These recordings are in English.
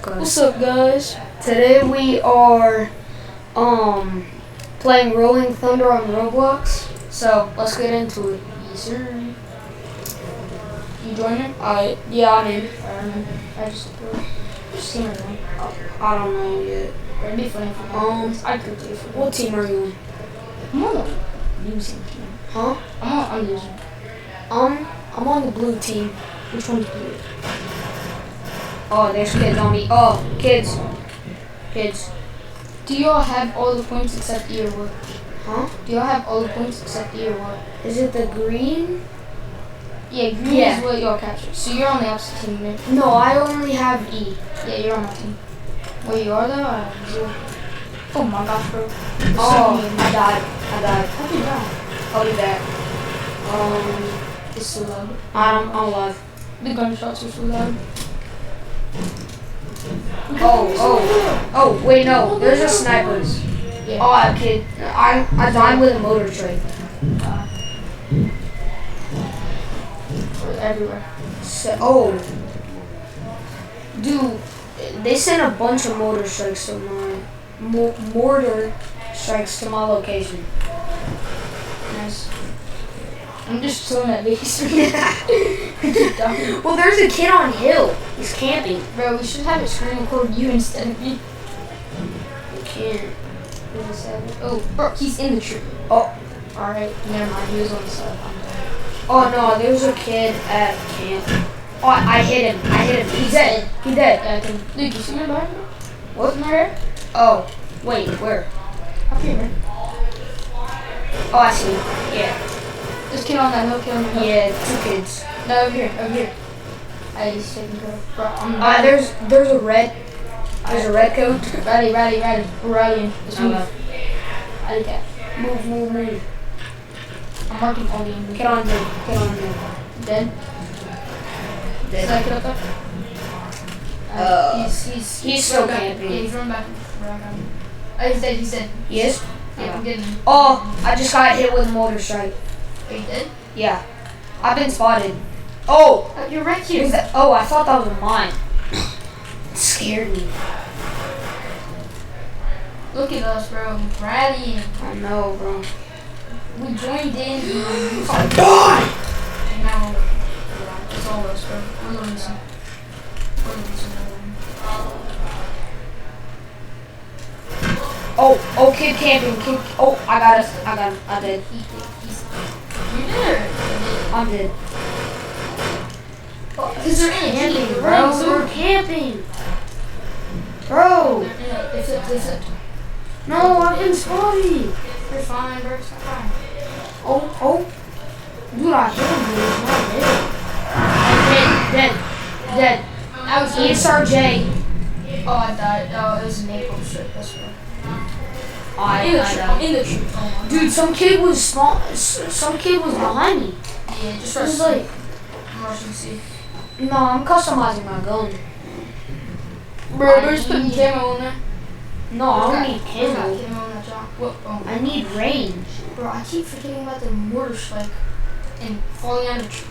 Okay. What's up, guys? Today we are playing Rolling Thunder on Roblox. So let's get into it. Yes, sir. You joining? Yeah, I'm in. I just seen her one. I don't know yet. It'd be funny if I could do it for What team are you on? I'm on the losing team. Huh? I'm losing. I'm on the blue team. Which one's blue? Oh, there's kids on me. Oh, kids. Do y'all have all the points except E or what? Huh? Do y'all have all the points except E or what? Is it the green? Yeah, green Yeah. is what y'all captured. So you're on the opposite team, right? No, I only have E. Yeah, you're on my team. Wait, you are though? Oh my gosh, bro. Oh, I died. How'd you die? I'll be back. It's so loud. I'm alive. The gunshots are so loud. Oh, wait, no. There's a snipers. Yeah. Oh, kid. I died with a motor trade. Everywhere. So, dude, they sent a bunch of mortar strikes to my location. Nice. I'm just chilling at base. Well, there's a kid on hill. He's camping. Bro, we should have it screen record you instead of me. We can't. Oh, bro, he's in the tree. Oh, Alright, never mind. He was on the side. I'm done. oh no, there's a kid at camp. Oh, I hit him. He's dead. He's dead. Yeah, I can. Luke, you see me behind me? What? In my hair? Oh, wait, where? Up here, man. Oh, I see. Yeah. This kid on that hill, kid on the hill. Yeah, two kids. No, over here. He's taking care of. Bro, I'm There's a red coat. Ready. We're rallying. Let's move. Okay. Ready, cat. Move. I'm marking all the enemies. Get on me. Dead. Did I get up there? He's still run back. camping. Yeah, he's running back. Oh, he's dead. Yes? Yeah, I'm getting him. Oh, I just got hit with a motor strike. Are you dead? Yeah. I've been spotted. Oh! You're right here. I thought that was mine. It scared me. Look at us, bro. Rallying. I know, bro. We joined in. I died! Now, it's all us, bro. We're losing. Oh, kid camping. Oh, I got him. I did. You're there. I'm dead. Because they're in Camping, They're bro. running so We're camping. Bro. They flipped. No, I've been spotted. You're fine, bro. It's fine. Oh. Dude, I hit him, dude. He's not dead. Dead. That was ESRJ. Oh, I died. Oh, it was an April shit. That's right. I'm I'm in the tree. Oh, dude, some kid was small. Some kid was behind me. yeah, just It was rush. like, I'm rushing to see. no, I'm customizing my gun. Bro, we're just putting camo on there. No, I don't need Got camo. camo on that job. What? Oh. I need range. Bro, I keep forgetting about the mortar strike and falling out of the tree.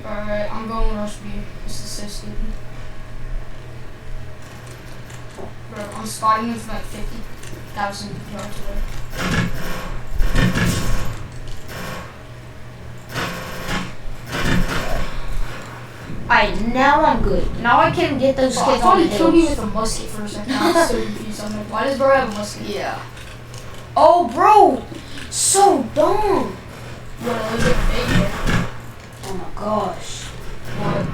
Alright, I'm going rush B. This is so stupid. Bro, I'm spotting him from like 50,000 yards away. Now I'm good. Now I can get those Bro, I kids thought on the he killed me hills. with a musket for a second. I was so confused. I'm like, why does bro have a musket? Yeah. Oh, bro. So dumb. Bro, it was like fake hair. Oh my gosh. What?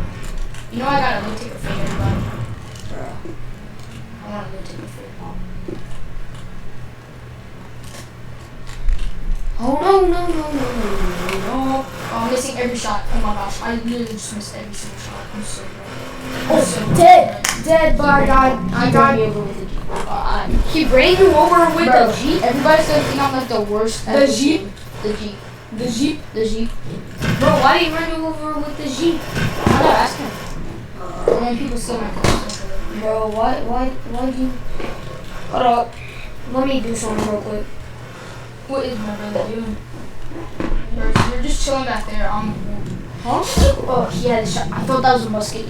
You know I gotta go take a fake hair, bro. Bro. I wanna go take a fake hair. Oh, no. Oh, I'm missing every shot. Oh my gosh, I literally just missed every single shot. I'm so bad. Oh, dead, but I got over with the Jeep. He ran you over with Bro, the Jeep? everybody's gonna think I'm like the worst at The this Jeep? game. The Jeep. Bro, why did he run you over with the Jeep? I gotta ask him. And then people steal my clothes. Bro, why you... Hold up. Let me do something real quick. What is my brother doing? Bro, you're just chilling back there. Huh? Oh, he had a shot. I thought that was a musket.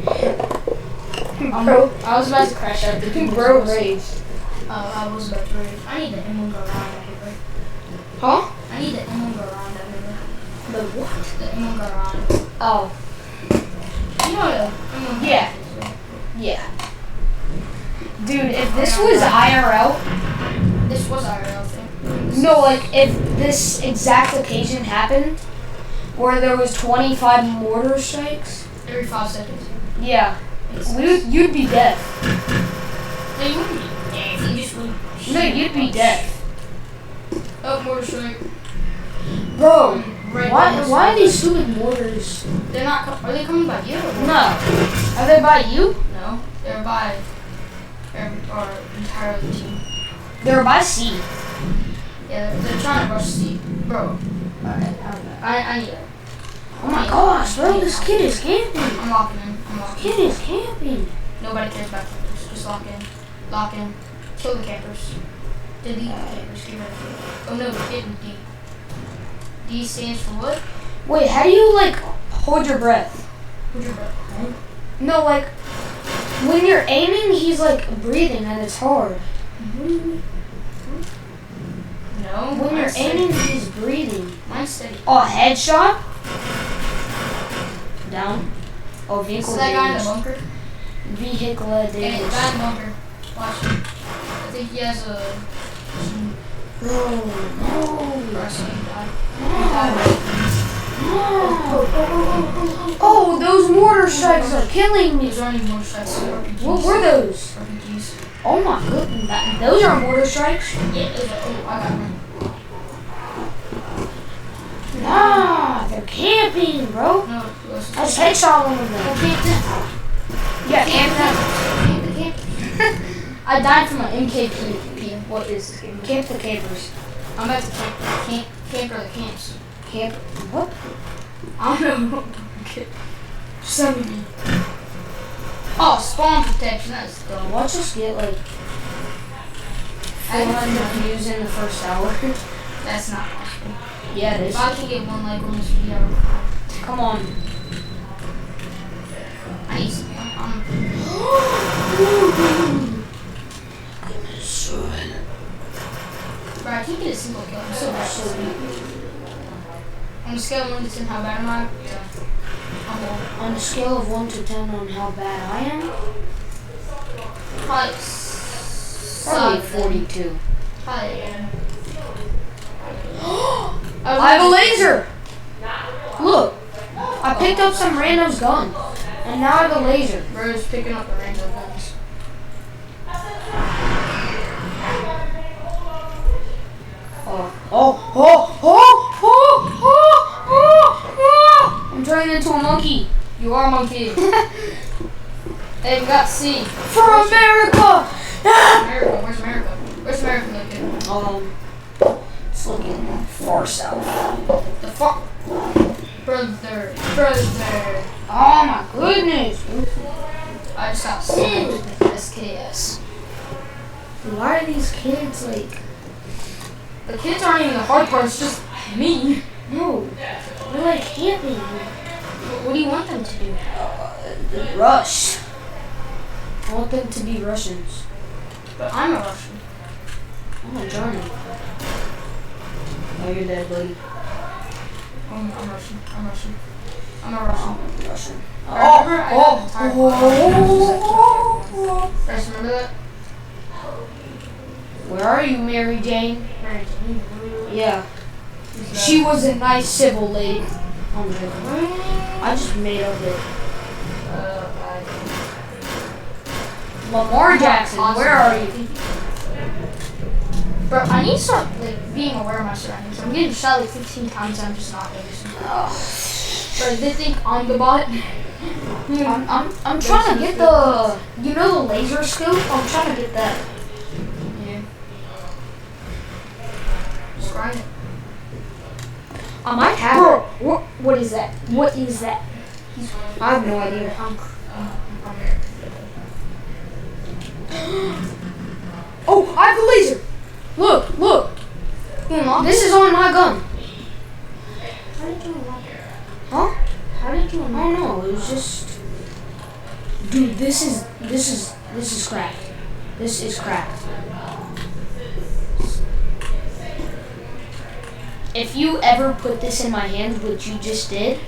Bro, I was about to crash out. bro raged. I was about to rage. I need the M1 go around that paper. Huh? I need the M1 go around that paper. The what? The M1 go around. Oh, You know the M1 go Yeah. around, right? yeah. Dude, if this was IRL, This was IRL thing. no, like if this exact occasion happened, where there was 25 mortar strikes, Every 5 seconds. yeah, you'd be dead. No, you wouldn't be dead. You just wouldn't. No, you'd be dead. Oh, mortar strike. Bro, Right why on are the these stupid mortars? They're not. Are they coming by you? Or what? No. Are they by you? No, they're by our entire team. They're by C. Yeah, they're trying to rush C. Bro, Alright, I need it. oh my gosh, bro, this kid is camping. I'm locking in. I'm locking Kid is camping. Nobody cares about campers. Just lock in. Lock in. Kill the campers. Delete the campers. Get rid of it. Oh no, get D. D stands for what? Wait, how do you like hold your breath? Hold your breath. No, like when you're aiming, he's like breathing and it's hard. No. When you're mine's steady. aiming, he's breathing. Mine's steady. Oh, headshot. Down. Oh, Is vehicle that guy in the damage. bunker? Vehicle Hey, damage. guy in the bunker. Watch him. I think he has a. No. Russian guy. Oh, those mortar strikes are killing me. These aren't even motorcycles. What were those? RPGs. Oh my goodness, those are mortar strikes. Yeah, those are. Oh, I got one. Nah, they're camping, bro. No, listen. I just headshot one of them. Yeah, Camp. I died from an MKP. What is this game? camp the campers. I'm about to camp or the camps. Camp. What? I don't know. Send me. Oh, spawn protection. That's dumb. Watch us get like I 400 views in the first hour. That's not possible. Yeah, it If is. I can get one like on this video, Come on. I need some. Bro, I can't get a single kill. I'm so bad. On a scale of 1 to 10, how bad am I? I'm low. On a scale of 1 to 10 on how bad I am, Probably probably solid 42. Probably. I have a laser. Look, I picked up some random's gun, and now I have a laser. Bro's picking up the random guns. Oh. I'm turning into a monkey. You are a monkey. Hey, we got C. For America! America. Where's America? Where's America located? It's looking far south. The fuck? Brother. Oh my goodness. I just got C with SKS. Why are these kids like... The kids aren't even the hard part, it's just me. No, they're like camping. What do you want them to do? Rush. I want them to be Russians. But I'm a Russian. I'm a German. Oh, you're dead, buddy. I'm Russian. I'm a Russian. Russian. Remember, I got an entire podcast. Guys, remember that? Where are you, Mary Jane? Mary Jane. Yeah. She was a nice civil lady. I'm joking. I just made up it. Lamar Jackson, where are you? Bro, I need to start being aware of my surroundings. I'm getting shot like 15 times and I'm just not noticing. Bro, they think I'm the bot. I'm trying to get the, you know, the laser scope? I'm trying to get that. Yeah. Just grind it. I might have it. What is that? What is that? I have no idea. Oh, I have the laser. Look. This is on my gun. How did you unlock it? Huh? How did you I don't know. It was just, dude. This is cracked. This is cracked. If you ever put this in my hand, which you just did,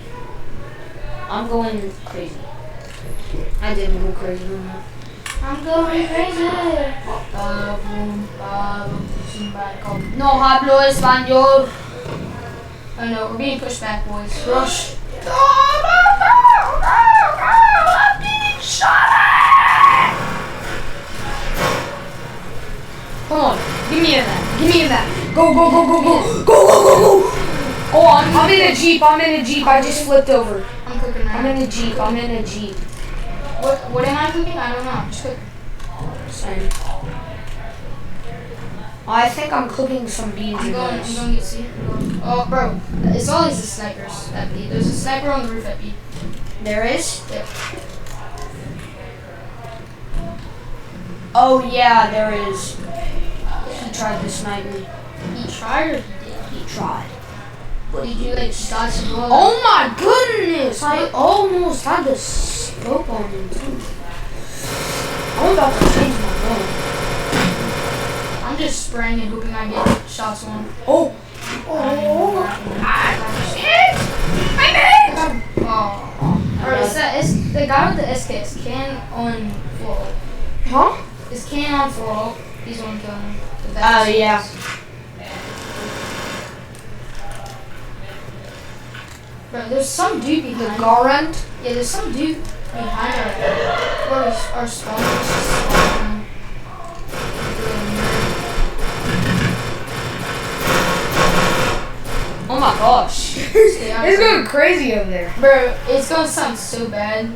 I'm going crazy. I didn't go crazy on that. I'm going crazy. No hablo español. Oh no, we're being pushed back, boys. Rush. I'm being shot at! Come on, give me that. Give me that. Go, go, go, go, go. Go, go, go, go. Oh, I'm in a Jeep. I'm in a Jeep. I just flipped over. I'm cooking right I'm in a Jeep. I'm in a Jeep. What am I cooking? I don't know. I'm just cooking. Same. I think I'm cooking some beans. I'm going to get C. Oh, bro. It's always the snipers at B. There's a sniper on the roof at B. There is? Yep. Oh, yeah, there is. He tried to snipe me. He tried or he did? He tried. What did you like shots as well? Oh my goodness! I almost had the scope on him too. I'm about to change my gun. I'm just spraying and hoping I get shots on. Oh! Shit! I made it! Oh. Or it's the guy with the SK. It's can on 4. Huh? It's can on 4. He's one killing. Oh, yeah. Bro, there's some dude behind The Garand? Yeah, there's some dude behind our spawn. It's just spawning. Oh my gosh. It's going crazy over there. Bro, it's gonna sound so bad.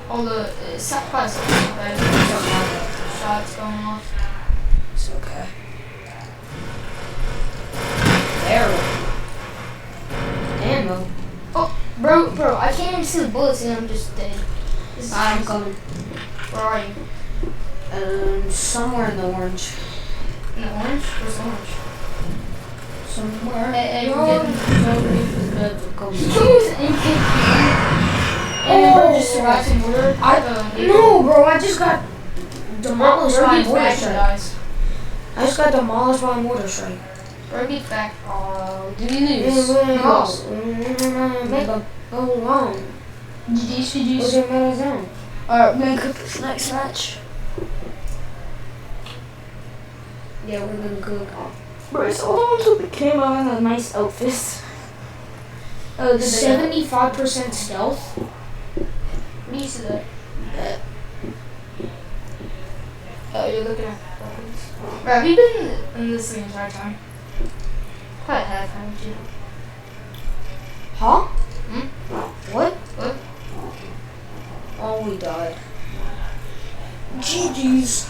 Although, it's not probably so bad. Shots going off. It's okay. Arrow. Ammo. Oh, bro, I can't even see the bullets and I'm just dead. I'm coming. Where are you? Somewhere in the orange. In the orange? Where's the orange? Somewhere. Hey, You're we're getting... Come. And bro, just survived some mortar. No, bro, I just got demolished by a mortar strike. Dies. I just got demolished by a mortar strike. Bro gets back. Oh, Did he lose? He lost. Make a go long. What's your middle zone? Alright, we're gonna cook this next match. Yeah, we're gonna cook. Bro, it's all the ones with the camo and the nice outfits. Oh, the 75% stealth. What do you see that? Oh, you're looking at weapons. Bro, have you been in this the entire time? Probably have, haven't you? Huh? Hmm? What? What? Oh, we died. GG's.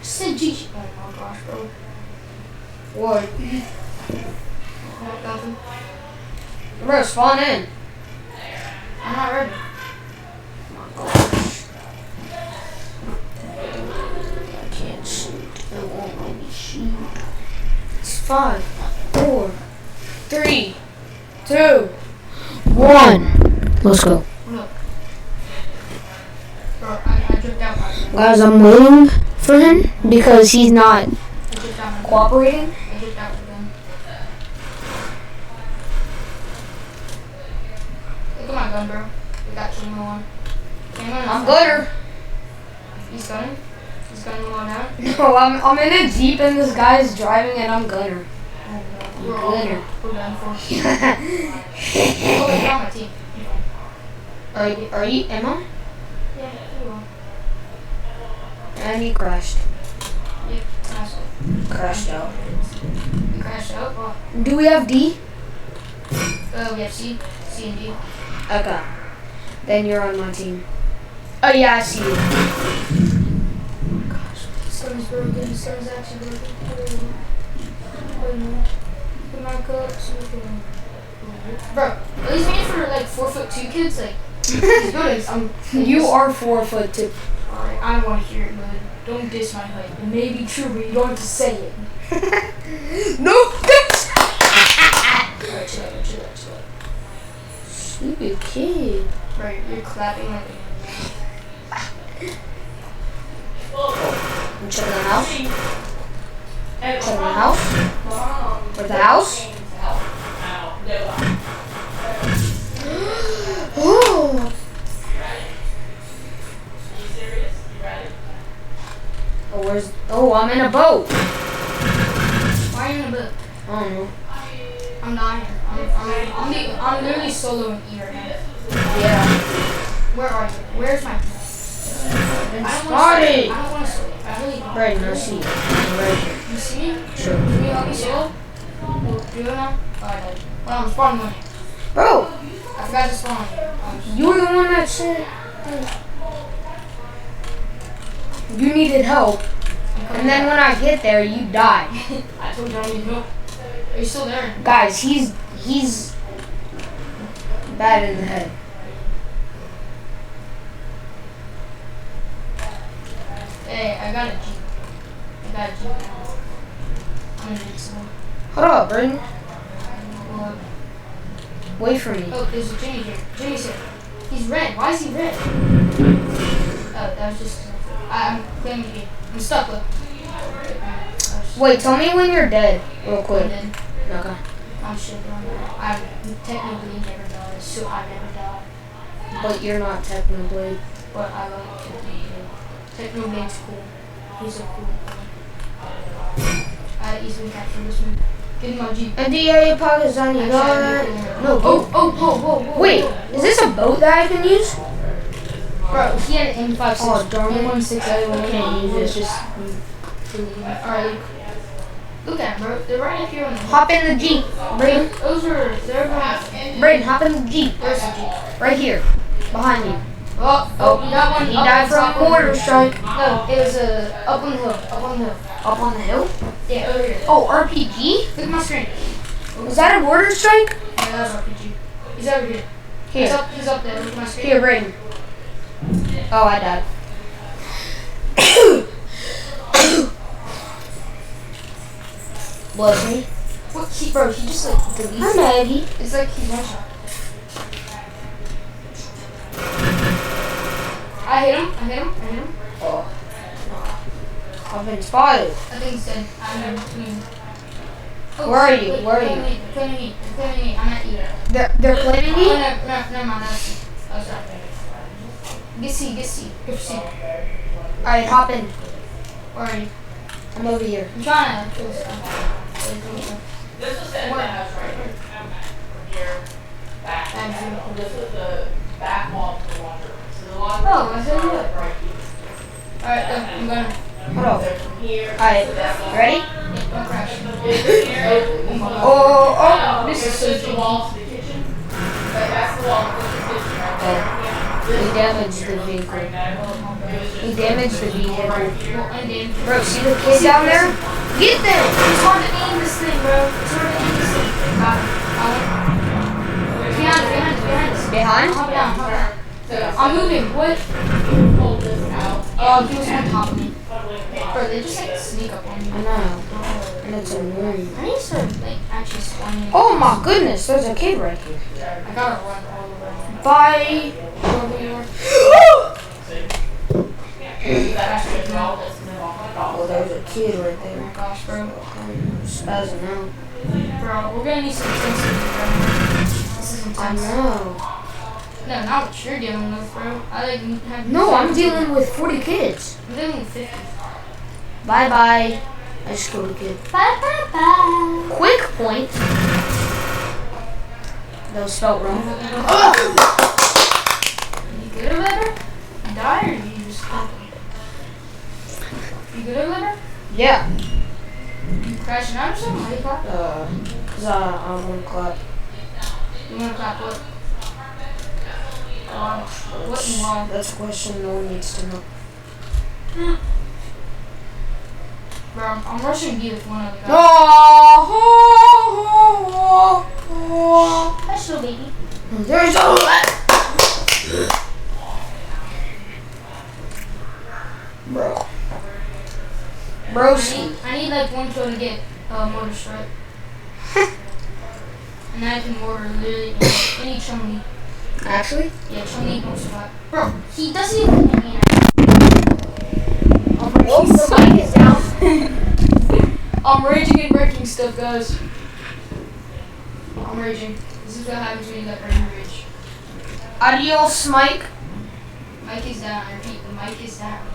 Said GG. Oh my gosh, bro. What? Nothing. Bro, spawn in. I'm not ready. Oh my gosh. I can't shoot. It won't let me shoot. It's 5, 4, 3, 2, 1. Let's go. Look. Bro, I dripped out my gun. Guys, I'm waiting for him because he's not I dripped out my gun. cooperating. I dripped out my gun. Look at my gun, bro. We got camo on. Camo on. I'm gunner. He's gunning? He's gunning one out? No, I'm in a Jeep and this guy's driving and I'm gunner. We're all Gunner. we're done for. Oh, you're on my team. Are you, am I? Yeah, you are. And he crashed. Yeah, nice. Crashed out. You crashed out? Well, Do we have D? we have C and D. Okay. Then you're on my team. Oh yeah, I see you. Gosh, this gun is broken. This gun is actually broken. Wait a minute. Put my cup. Bro, at least made for like 4'2" kids. Like, these buildings, You are 4'2". Alright, I don't want to hear it, but don't diss my height. It may be true, but you don't have to say it. No. Alright, chill out. Stupid kid. Right, you're clapping like I'm checking the house. Checking the house. Where's the house? Oh. Oh, I'm in a boat. why are you in a boat? I don't know. I'm dying. I'm literally soloing E right now. Yeah. Where are you? Where's my Been I don't spotted. want to solo. I really don't. Right, no, see. Right. You see me? Sure. Can you help me solo? Do it now? Oh, I died. Well, I'm spawning one. Bro, I forgot to spawn. you were the one that said you needed help, and then when I get there, you die. I told you I need help. Are you still there? Guys, he's bad in the head. Hey, I got a Jeep. I'm gonna need some. Hold up, Braden. Well, Wait for me. oh, there's a Jimmy here. Jimmy's here. He's red. Why is he red? Oh, that was just. I'm claiming you. I'm stuck with. Wait, tell me when you're dead, real quick. Then Okay. I'm shit. I'm technically never died, so I never died. But you're not technically. But I like Technoblade. Technoblade's cool. He's a cool guy. I easily captured this one. Give me my Jeep. NDA Pakistani God. No, Oh, whoa. wait, is this a boat that I can use? Bro, he had an M56. Oh, darn it. M16. I can't use it. Just. Alright, look at them, bro. They're right up here on the. Hop in the Jeep, Braden. They're behind. Braden, hop in the Jeep. There's a Jeep. Right here, behind you. Oh, you got one. He up died on from top a of mortar the- strike. No, it was up on the hill. Up on the hill. Up on the hill? Yeah, over here. Oh, RPG? Look at my screen. Was that a mortar strike? Yeah, that's RPG. He's over here. Here. He's up there. Look at my screen. Here, Braden. Oh, I died. Bless me. What? Bro, he just like deletes. Hi, Maggie. It's like he's one shot. I hit him. Oh. I've been spotted. I think he's dead. I'm Oh, Where are you? wait, Where are claim you? me, claim me. I'm at E. They're claiming Oh, me? no, never mind. That's C. Oh, sorry. Get C. Get C. Alright, hop in. Where are you? I'm over here. I'm trying to kill this guy. This was the end of the house right here. Here, back. This was the back wall to the laundry room. So the laundry Oh, room I is said right what? Alright, go. I'm gonna. Hold on. from here. Alright, ready? Yeah, don't crash. Oh. This is so This is the janky. wall to the kitchen. But that's the wall to the kitchen right there. He damaged the vehicle. He damaged the vehicle. Well, and then. Bro, see the kid down there? Get them! It's hard to aim this thing, bro. It's hard to aim this thing. Got it. Behind us. Behind? Hop down. I'm moving. What? Pull this out. Oh, he was on top of me. Bro, they just like sneak up on me. I know. And it's annoying. I need to start like actually spawning. Oh my goodness, there's a kid right here. I gotta run all the way. Bye! Over here. That's good. All this and then all my dogs. Oh, there's a kid right Oh there. my gosh, bro. I'm spazzing out. Bro, we're gonna need some intensity, bro. This is I intense. know. No, not what you're dealing with, bro. I like have. No, I'm dealing with 40 kids. I'm dealing with 50. Bye bye. I just killed a kid. Bye. Quick point. That was spelled wrong. You good or better? You die or you just killed him? You good or better? Yeah. You crashing out or something? Why you clap? Cause I want to clap. You wanna clap what? What and why? That's a question no one needs to know. Bro, I'm rushing B with one other guy. That's your baby. There's a Bro. Broski. I need like one kill to get mortar strike. And I can mortar literally any chummy. Actually? Yeah, Chun-Li won't survive. Bro, he doesn't even know me. Oh, the mic is down. I'm raging and breaking stuff, guys. I'm raging. This is what happens when you let brain rage. Adios, Mike. Mic is down. I repeat, the mic is down.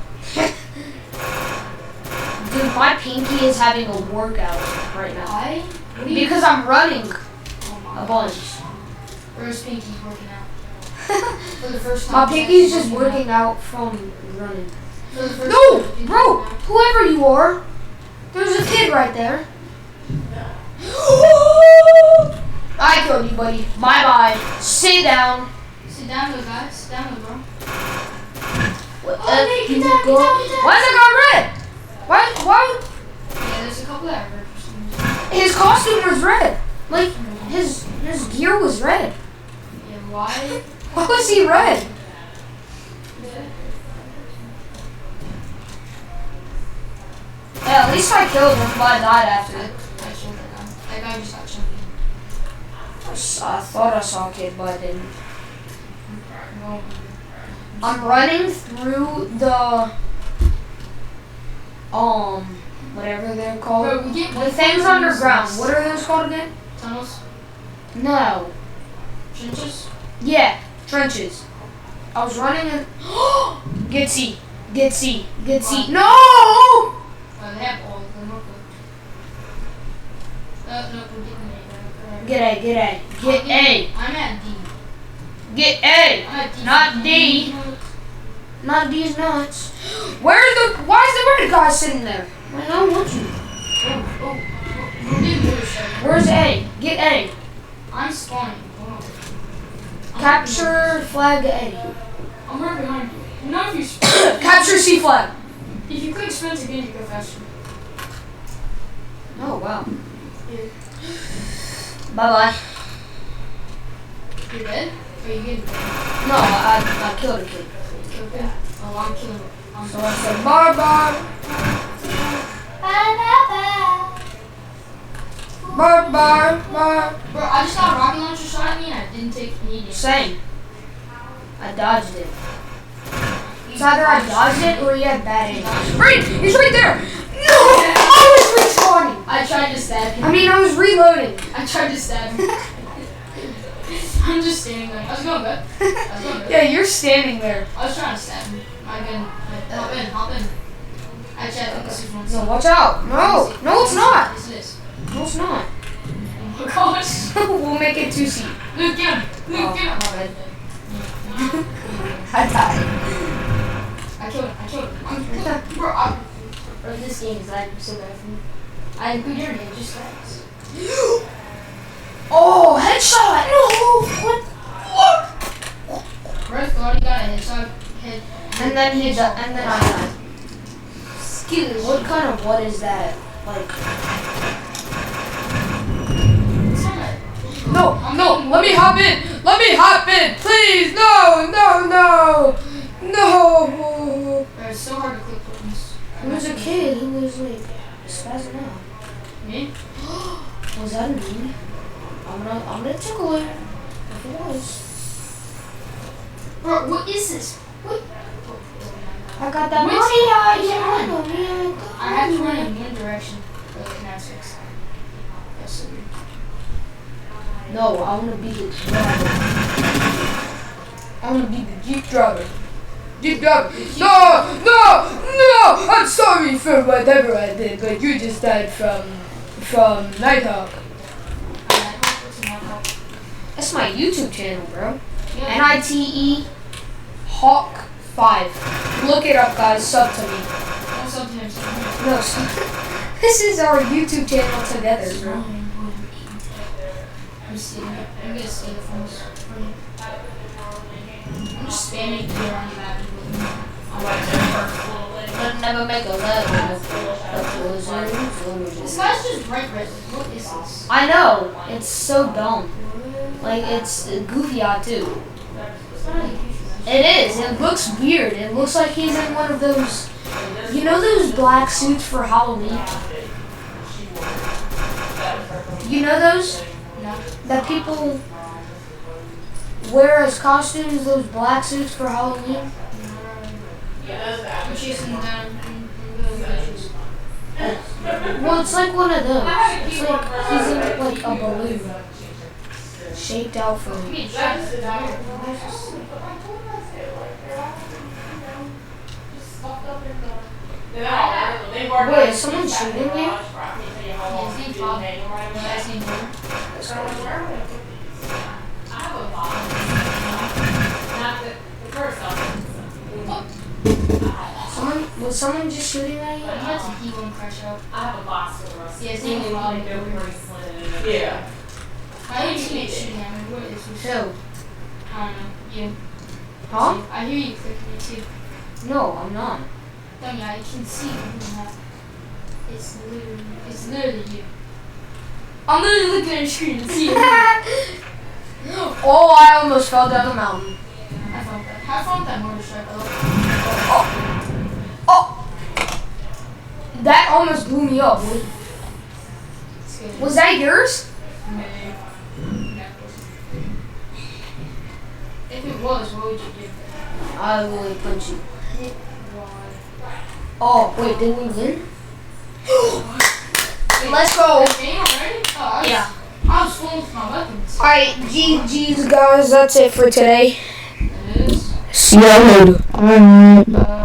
Dude, my pinky is having a workout right now. Why? Because I'm running Oh my a bunch. Where's Pinky working out? For the first My time. pinky's just working out from running. For the first No, time, Pinky's bro, working out. whoever you are, there's a kid right there. I killed you, buddy. Bye-bye. Sit down. Sit down, little guy. Sit down, little bro. What Oh, Nick, get down, get down, get down. Why is it got red? Why? Yeah, there's a couple that hurt for some reason. His costume was red. Like, his gear was red. Yeah, why? Why was he red? Yeah, at least I killed him, but I died after it. I killed that guy. That guy just got chunky. I thought I saw a kid, but I didn't. No. I'm running through the, whatever they're called. Bro, we get The things underground. What are those called again? Tunnels? No. Trenches? Yeah, trenches. I was running and get C. Get C. Get C. No! Oh, they have all of them. Okay. No, we're getting A. Get A. Get A. Get A. I'm at D. Get A. I'm at D. Not D. Not these nuts. Why is the red guy sitting there? I don't want you. Oh. We're getting really sharp. Where's A? Get A. I'm spawning. Hold on. Capture flag A. I'm right behind you. Not if you sprint. Capture C flag. If you click sprint again, you go faster. Oh, wow. Yeah. Bye-bye. You're dead? Or you getting dead? No, I killed a kid. Okay. Oh, I'm killing it. So I said bye-bye. Bye-bye. Bro, I just got a rocket launcher shot at me and I didn't take any damage. Same. I dodged it. It's either I dodged it or he had bad aim. Right! He's right there! No! I was respawning! I tried to stab him. I was reloading. I tried to stab him. I'm just standing there. I was going good. Yeah, you're standing there. I was trying to stab him. My gun. Hop in. Actually, I think this is one. No, watch out. No. No, it's not. Yes, it is. No, it's not. Oh my gosh. We'll make it 2C. Luke, get him. Luke, get him. my bad. I died. I killed him. Bro, this game is lagging so bad for me. I include your name just guys. Oh, headshot! No! What? Bro thought he got a headshot. And then I died. Excuse What kind of what is that? Like, no, let me hop in, please, no. Bro, it's so hard to click buttons. He was a kid, he was like, spazzing out. Me? Was that a me? I'm gonna tickle it, if it was. Bro, what is this? What? I got that Which money, I have to run in one direction. Now it's fixed. That's so weird. No, I wanna be the driver. I wanna be the Jeep driver. No! I'm sorry for whatever I did, but you just died from Nighthawk. That's my YouTube channel, bro. Yeah. NITE Hawk 5. Look it up, guys. Sub to me. Oh, sometimes. No, this is our YouTube channel together, bro. I'm stealing it. I'm gonna steal it from us. I'm just spamming gear on the map. But never make a level. This guy's just bright red. What is this? I know. It's so dumb. Like, it's goofy out too. It's not like usual. It is. It looks weird. It looks like he's in one of those, you know, those black suits for Halloween. You know those? No. That people wear as costumes those black suits for Halloween? Yeah, that's I'm bad. chasing them down. I'm going to Well, it's like one of those. It's like he's in like a balloon shaped out for me. That's the Wait, is someone shooting you? Was someone just shooting at you? He won't crash out. I have a box for us. Yeah, same thing. Yeah. I hear teammates shooting at me. What is this? Who? I don't know. You. Huh? I hear you clicking it too. No, I'm not. Tell me, I can see you doing that. It's literally you. I'm literally looking at your screen and see you. Oh, I almost fell down the mountain. I found that. I found that mortar strike. Oh! That almost blew me up. Was that yours? If it was, what would you do? I will punch you. Oh, wait, did we win? Let's go. Yeah. I was full with my weapons. Alright, GG's guys, that's it for today. It is. See you later. Bye.